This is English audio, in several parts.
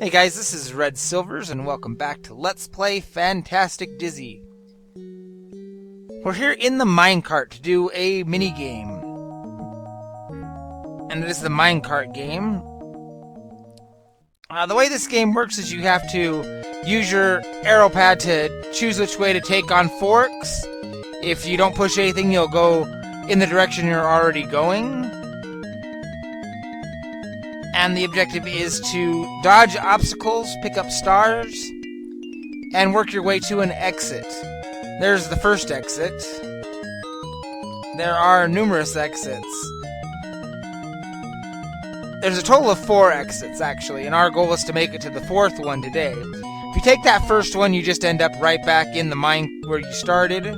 Hey guys, this is Red Silvers, and welcome back to Let's Play Fantastic Dizzy. We're here in the Minecart to do a mini-game. And it is the Minecart game. The way this game works is you have to use your arrow pad to choose which way to take on forks. If you don't push anything, you'll go in the direction you're already going. And the objective is to dodge obstacles, pick up stars, and work your way to an exit. There's the first exit. There are numerous exits. There's a total of 4 exits, actually, and our goal is to make it to the 4th one today. If you take that first one, you just end up right back in the mine where you started.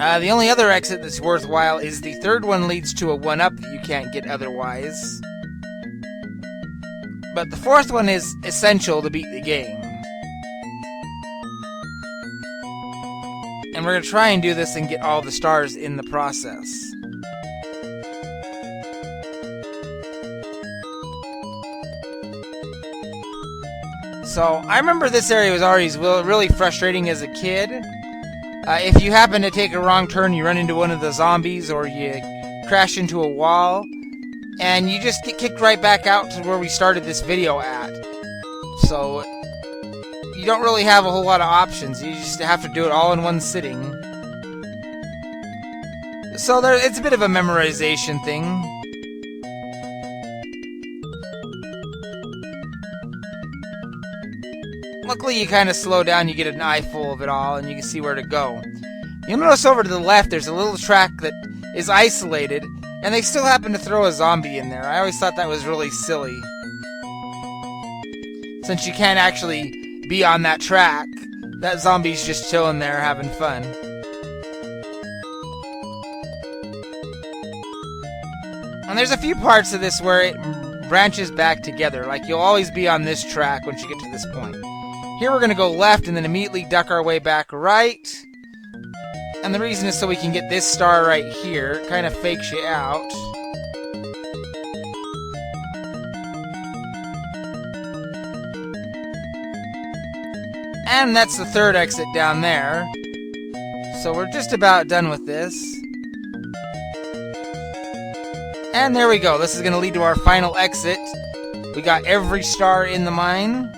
The only other exit that's worthwhile is the 3rd one leads to a 1-up that you can't get otherwise. But the 4th one is essential to beat the game. And we're going to try and do this and get all the stars in the process. So, I remember this area was always really frustrating as a kid. If you happen to take a wrong turn, you run into one of the zombies, or you crash into a wall, and you just get kicked right back out to where we started this video at. So, you don't really have a whole lot of options. You just have to do it all in one sitting. So, it's a bit of a memorization thing. Luckily, you kind of slow down, you get an eyeful of it all, and you can see where to go. You'll notice over to the left, there's a little track that is isolated, and they still happen to throw a zombie in there. I always thought that was really silly. Since you can't actually be on that track, that zombie's just chilling there having fun. And there's a few parts of this where it branches back together, like you'll always be on this track once you get to this point. Here we're going to go left and then immediately duck our way back right. And the reason is so we can get this star right here. It kind of fakes you out. And that's the 3rd exit down there. So we're just about done with this. And there we go. This is going to lead to our final exit. We got every star in the mine.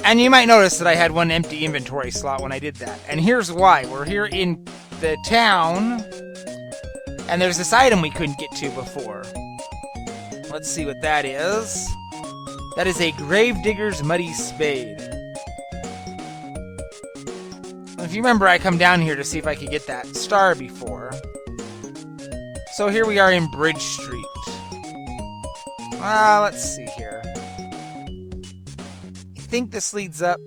And you might notice that I had 1 empty inventory slot when I did that. And here's why. We're here in the town, and there's this item we couldn't get to before. Let's see what that is. That is a Gravedigger's Muddy Spade. If you remember, I come down here to see if I could get that star before. So here we are in Bridge Street. Let's see here. I think this leads up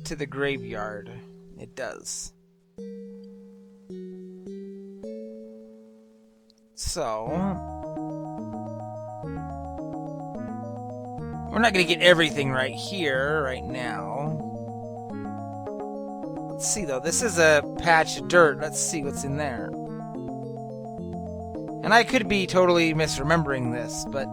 to the graveyard. It does. So, we're not going to get everything right here, right now. Let's see, though. This is a patch of dirt. Let's see what's in there. And I could be totally misremembering this, but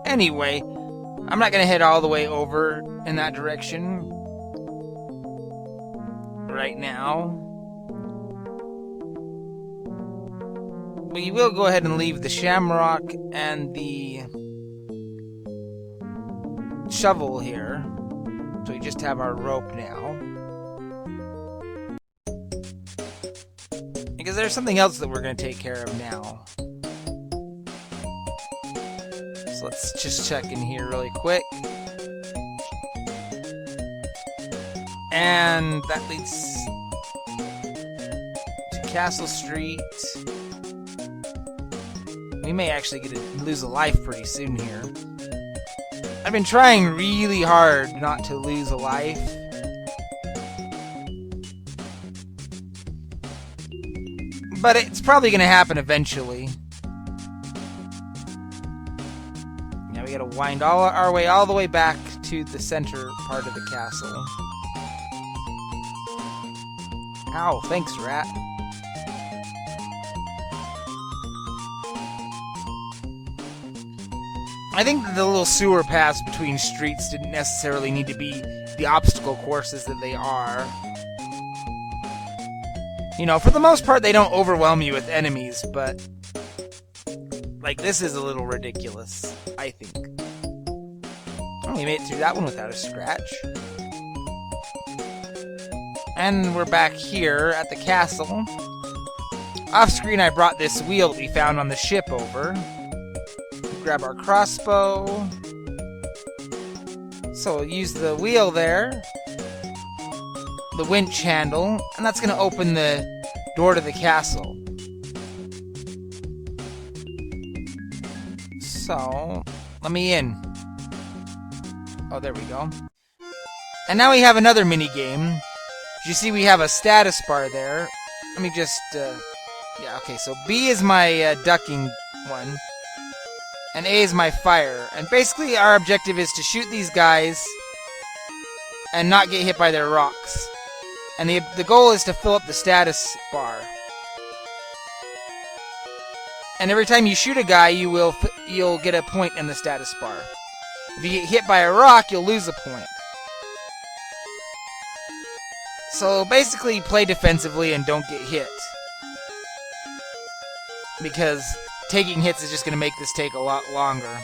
anyway, I'm not going to head all the way over in that direction right now. We will go ahead and leave the shamrock and the shovel here. So we just have our rope now. Because there's something else that we're going to take care of now. So let's just check in here really quick. And that leads to Castle Street. We may actually lose a life pretty soon here. I've been trying really hard not to lose a life. But it's probably going to happen eventually. Now we got to wind our way all the way back to the center part of the castle. Ow, thanks, rat. I think that the little sewer paths between streets didn't necessarily need to be the obstacle courses that they are. You know, for the most part, they don't overwhelm you with enemies, but... like, this is a little ridiculous, I think. Oh, we made it through that one without a scratch. And we're back here at the castle. Off screen, I brought this wheel that we found on the ship over. Grab our crossbow. So we'll use the wheel there. The winch handle. And that's going to open the door to the castle. So, let me in. Oh, there we go. And now we have another mini game. You see we have a status bar there. Let me just, yeah, okay, so B is my ducking one. And A is my fire. And basically our objective is to shoot these guys and not get hit by their rocks. And the goal is to fill up the status bar. And every time you shoot a guy, you'll get a point in the status bar. If you get hit by a rock, you'll lose a point. So basically play defensively and don't get hit. Because taking hits is just going to make this take a lot longer.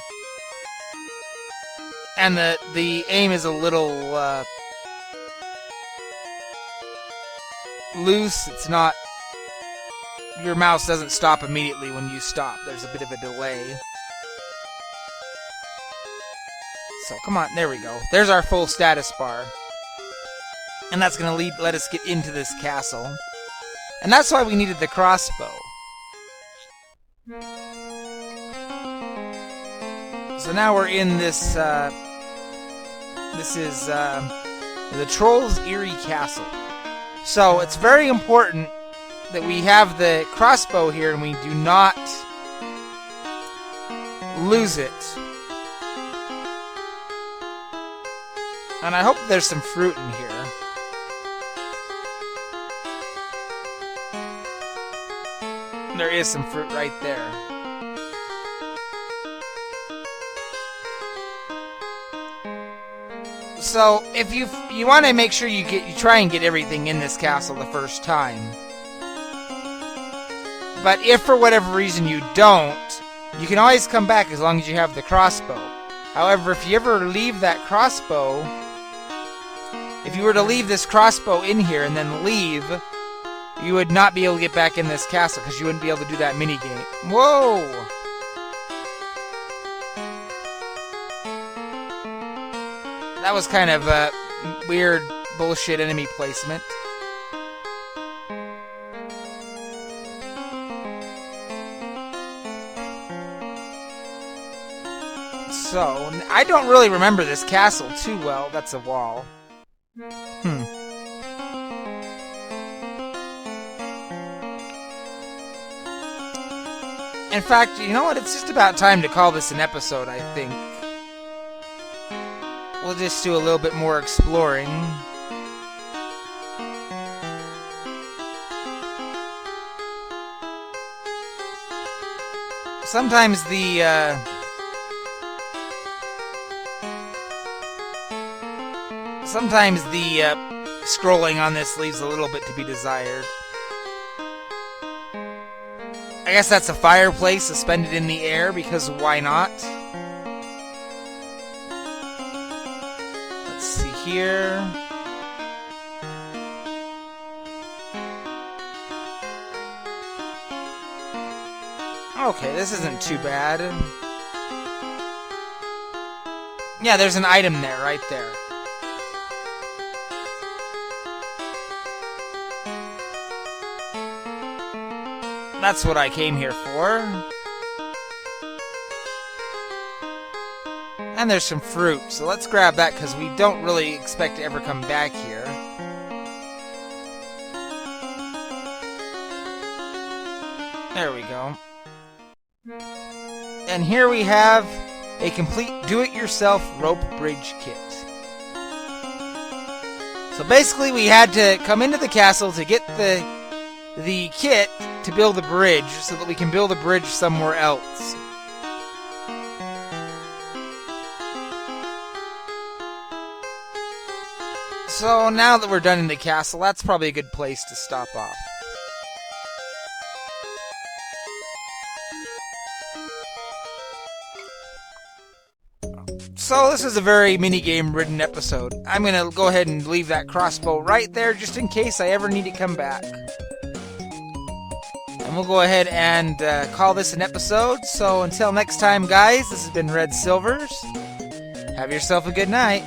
And the aim is a little loose. It's not... your mouse doesn't stop immediately when you stop. There's a bit of a delay. So come on, there we go. There's our full status bar. And that's going to let us get into this castle. And that's why we needed the crossbow. So now we're in this, this is, the Troll's Eerie Castle. So it's very important that we have the crossbow here and we do not lose it. And I hope there's some fruit in here. There is some fruit right there. So, if you want to make sure you try and get everything in this castle the first time. But if for whatever reason you don't, you can always come back as long as you have the crossbow. However, if you ever leave that crossbow, if you were to leave this crossbow in here and then leave, you would not be able to get back in this castle because you wouldn't be able to do that minigame. Whoa! That was kind of a weird bullshit enemy placement. So, I don't really remember this castle too well. That's a wall. In fact, you know what? It's just about time to call this an episode, I think. We'll just do a little bit more exploring. Sometimes the, scrolling on this leaves a little bit to be desired. I guess that's a fireplace suspended in the air, because why not? Let's see here. Okay, this isn't too bad. Yeah, there's an item there, right there. That's what I came here for. And there's some fruit, so let's grab that because we don't really expect to ever come back here. There we go. And here we have a complete do-it-yourself rope bridge kit. So So basically we had to come into the castle to get the kit to build a bridge so that we can build a bridge somewhere else. So now that we're done in the castle, that's probably a good place to stop off. So this is a very minigame ridden episode. I'm going to go ahead and leave that crossbow right there just in case I ever need to come back. And we'll go ahead and call this an episode. So until next time, guys, this has been Red Silvers. Have yourself a good night.